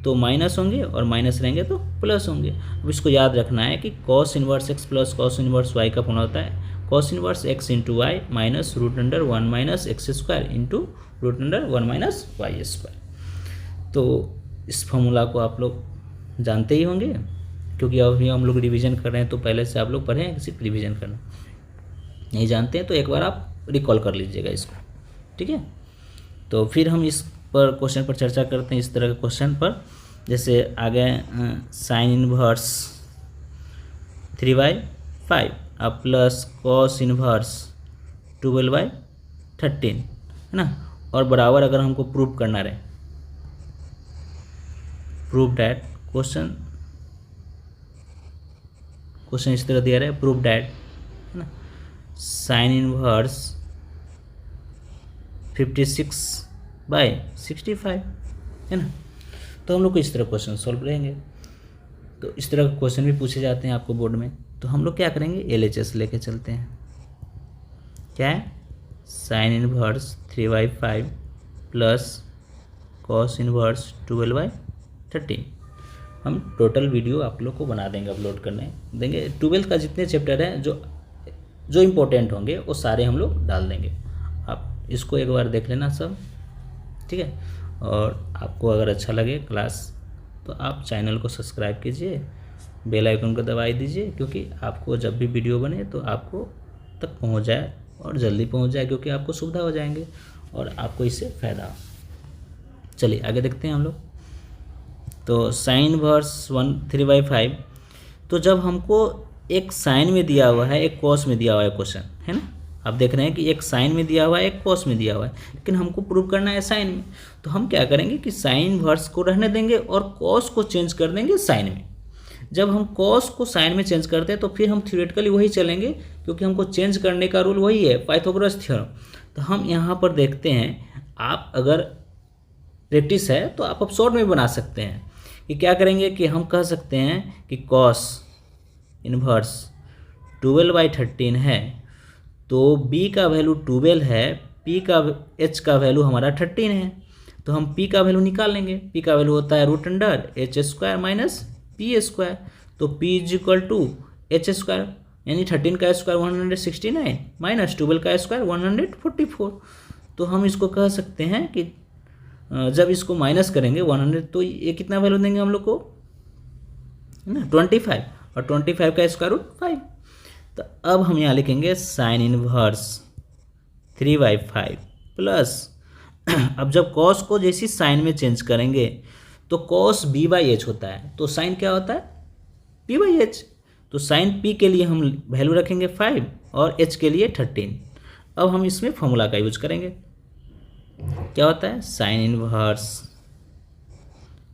तो माइनस होंगे और माइनस रहेंगे तो प्लस होंगे। अब इसको याद रखना है कि cos inverse x plus cos inverse y का फॉर्मूला होता है cos inverse x into y minus root under 1 minus x square into root under 1 minus y square. तो इस फॉर्मूला को आप लोग जानते ही होंगे, क्योंकि अभी हम लोग रिवीजन कर रहे हैं, तो पहले से आप लोग पढ़े हैं, सिर्फ रिवीजन करना। नहीं जानते हैं तो एक बार आप रिकॉल कर लीजिएगा इसको, ठीक है। तो फिर हम इस पर क्वेश्चन पर चर्चा करते हैं, इस तरह के क्वेश्चन पर। जैसे आगे साइन इनवर्स 3/5 अब प्लस कॉस इनवर्स 12/13 है ना, और बराबर अगर हमको प्रूव करना रहे, प्रूव डैट क्वेश्चन इस तरह दिया रहे, प्रूव डैट है ना साइन इनवर्स 56/65 है ना। तो हम लोग को इस तरह क्वेश्चन सॉल्व रहेंगे। तो इस तरह के क्वेश्चन भी पूछे जाते हैं आपको बोर्ड में। तो हम लोग क्या करेंगे, LHS लेके चलते हैं। क्या है, sign inverse 3/5 plus cos inverse 12/13। हम टोटल वीडियो आप लोग को बना देंगे, अपलोड करने देंगे। 12th का जितने चैप्टर हैं जो इम्पोर्टेंट होंगे वो सारे हम लोग डाल देंगे। आप इसको एक बार देख लेना सब, ठीक है। और आपको अगर अच्छा लगे क्लास तो आप चैनल को सब्सक्राइब कीजिए, बेल आइकन को दबाई दीजिए, क्योंकि आपको जब भी वीडियो बने तो आपको तक पहुंच जाए और जल्दी पहुंच जाए, क्योंकि आपको सुविधा हो जाएंगे और आपको इससे फ़ायदा हो। चलिए आगे देखते हैं हम लोग। तो साइन वर्स 3/5, तो जब हमको एक साइन में दिया हुआ है एक कॉस में दिया हुआ है क्वेश्चन, है ना, आप देख रहे हैं कि एक साइन में दिया हुआ है एक कॉस में दिया हुआ है, लेकिन हमको प्रूव करना है साइन में। तो हम क्या करेंगे कि साइन वर्स को रहने देंगे और कॉस को चेंज कर देंगे साइन में। जब हम कॉस को साइन में चेंज करते हैं तो फिर हम थ्योरेटिकली वही चलेंगे, क्योंकि हमको चेंज करने का रूल वही है, पाइथागोरस थ्योरम। तो हम यहाँ पर देखते हैं, आप अगर प्रैक्टिस है तो आप अब शॉर्ट में बना सकते हैं कि क्या करेंगे कि हम कह सकते हैं कि कॉस इनवर्स 12/13 है, तो b का वैल्यू 12 है, h का वैल्यू हमारा 13 है, तो हम p का वैल्यू निकाल लेंगे। p का वैल्यू होता है h² माइनस p², तो p is equal to h², यानी 13 का स्क्वायर 169 माइनस 12 का स्क्वायर 144। तो हम इसको कह सकते हैं कि जब इसको माइनस करेंगे 100 तो ये कितना वैल्यू देंगे हम लोग को, है ना, 25, और 25 का स्क्वायर रूट 5। तो अब हम यहाँ लिखेंगे साइन इनवर्स 3/5 प्लस अब जब कॉस को जैसी साइन में चेंज करेंगे तो कॉस b/h होता है, तो साइन क्या होता है p/h। तो साइन p के लिए हम वैल्यू रखेंगे 5 और h के लिए 13। अब हम इसमें फॉर्मूला का यूज करेंगे। क्या होता है साइन इनवर्स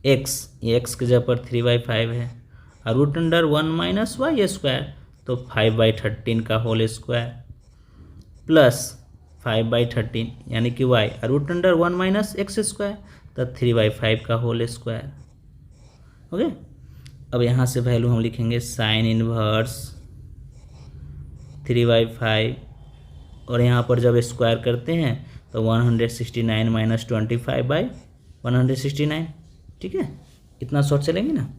x, ये x की जगह पर 3/5 है, और रूट अंडर 1 माइनस y², तो 5/13 का होल स्क्वायर प्लस 5/13 यानी कि y, और रूट अंडर 1 माइनस x², तो 3/5 का होल स्क्वायर। ओके, अब यहाँ से वैल्यू हम लिखेंगे साइन इनवर्स 3/5, और यहाँ पर जब स्क्वायर करते हैं तो 169 माइनस 25/169। ठीक है, इतना शॉर्ट चलेंगे ना।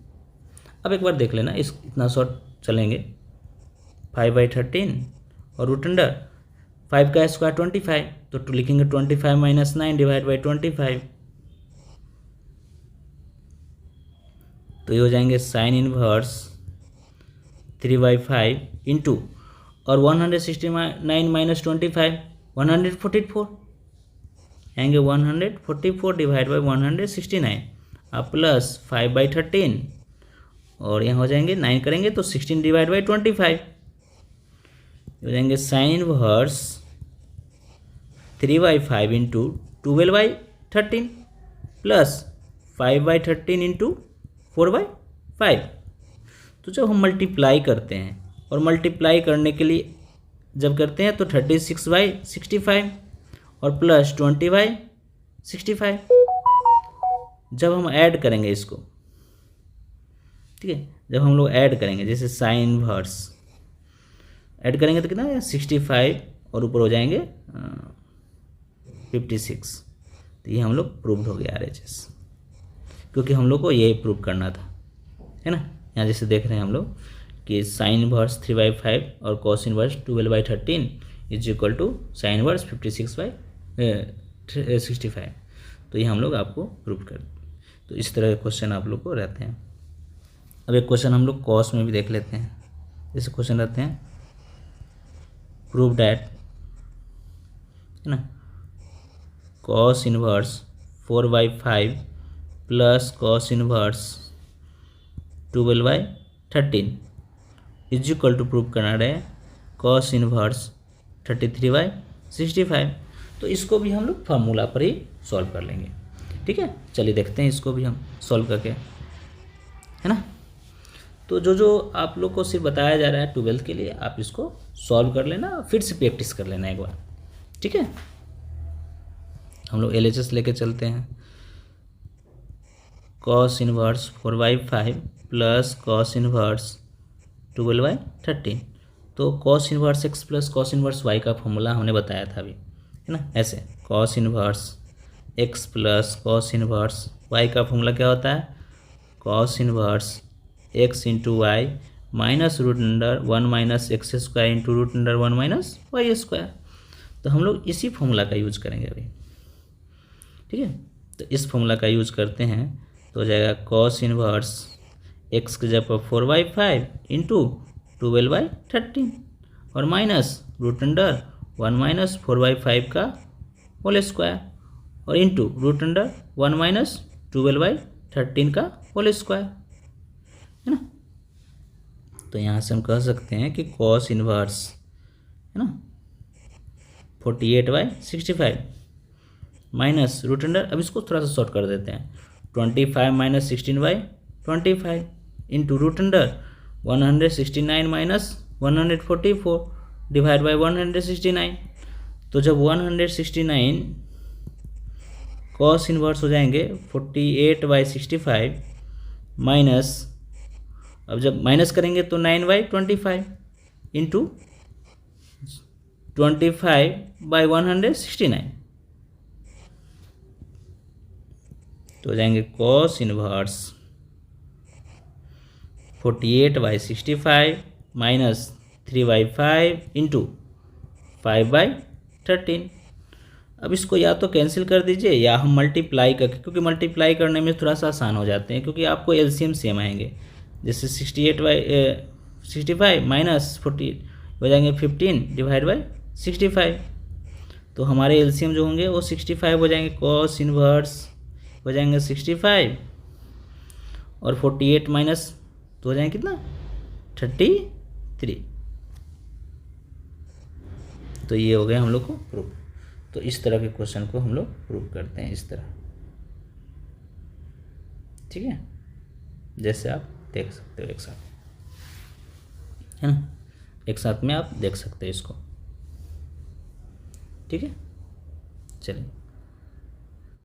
अब एक बार देख लेना, इतना शॉर्ट चलेंगे 5/13 और रूट अंडर 5 का स्क्वायर 25, तो लिखेंगे 25 माइनस 9 डिवाइड बाई 25, तो ये हो जाएंगे साइन इनवर्स 3/5 इंटू, और 169 माइनस 25 144 आएंगे, 144 डिवाइड बाई 169, अब प्लस 5/13, और यहाँ हो जाएंगे 9 करेंगे तो 16 डिवाइड बाई 25 हो जाएंगे sine inverse 3/5 into 12/13 plus 5/13 into 4/5। तो जब हम मल्टीप्लाई करते हैं, और मल्टीप्लाई करने के लिए जब करते हैं तो 36/65 और प्लस 20/65, जब हम ऐड करेंगे इसको, ठीक है, जब हम लोग ऐड करेंगे जैसे साइन इनवर्स ऐड करेंगे तो कितना है 65, और ऊपर हो जाएंगे 56। तो ये हम लोग प्रूव्ड हो गया RHS, क्योंकि हम लोग को ये प्रूव करना था, है ना। यहाँ जैसे देख रहे हैं हम लोग कि साइन इनवर्स 3/5 और cos inverse 12/13 is equal to sine inverse 56/65। तो ये हम लोग आपको प्रूव कर, तो इस तरह के क्वेश्चन आप लोग को रहते हैं। अब एक क्वेश्चन हम लोग कॉस में भी देख लेते हैं। जैसे क्वेश्चन रहते हैं प्रूव डैट, है ना, cos inverse 4/5 plus cos inverse 12/13 is equal to prove करना रहे कॉस इनवर्स 33/65। तो इसको भी हम लोग फार्मूला पर ही सॉल्व कर लेंगे। ठीक है, चलिए देखते हैं इसको भी हम सॉल्व करके, है ना। तो जो आप लोग को सिर्फ बताया जा रहा है 12th के लिए, आप इसको सॉल्व कर लेना, फिर से प्रैक्टिस कर लेना एक बार। ठीक है, हम लोग LHS लेके चलते हैं। Cos inverse 4/5 plus cos inverse 12/13, तो cos inverse x plus cos inverse y का फॉर्मूला हमने बताया था अभी, है ना। ऐसे cos inverse x plus cos inverse y का फॉर्मूला क्या होता है, cos inverse x into y minus root under 1 minus x² into root under 1 minus y²। तो हम लोग इसी फॉर्मूला का यूज करेंगे अभी। ठीक है, तो इस फॉर्मूला का यूज करते हैं तो हो जाएगा कॉस इनवर्स x की जगह पर 4/5 इंटू 12/13 और माइनस रूट अंडर 1 माइनस 4/5 का होल स्क्वायर और इंटू रूट अंडर 1 माइनस 12/13 का होल स्क्वायर, है ना। तो यहाँ से हम कह सकते हैं कि कॉस इनवर्स, है ना, 48/65 माइनस रूट अंडर, अब इसको थोड़ा सा शॉर्ट कर देते हैं, 25 minus 16/25 into root under 169 minus 144 divide by 169। तो जब 169 कॉस इनवर्स हो जाएंगे 48/65 माइनस, अब जब माइनस करेंगे तो 9/25 इंटू 25/169, तो हो जाएंगे कॉस इनवर्स 48/65 माइनस 3/5 इंटू 5/13। अब इसको या तो कैंसिल कर दीजिए या हम मल्टीप्लाई करके, क्योंकि मल्टीप्लाई करने में थोड़ा सा आसान हो जाते हैं, क्योंकि आपको एलसीएम सेम आएंगे। जैसे 68/65 माइनस 48 हो जाएंगे 15/65, तो हमारे एलसीएम जो होंगे वो 65 हो जाएंगे। कॉस इनवर्स हो जाएंगे 65 और 48 माइनस तो हो जाएंगे कितना 33। तो ये हो गया हम लोग को प्रूफ। तो इस तरह के क्वेश्चन को हम लोग प्रूफ करते हैं इस तरह, ठीक है, जैसे आप देख सकते हो एक साथ, है ना, एक साथ में आप देख सकते हो इसको, ठीक है। चलिए।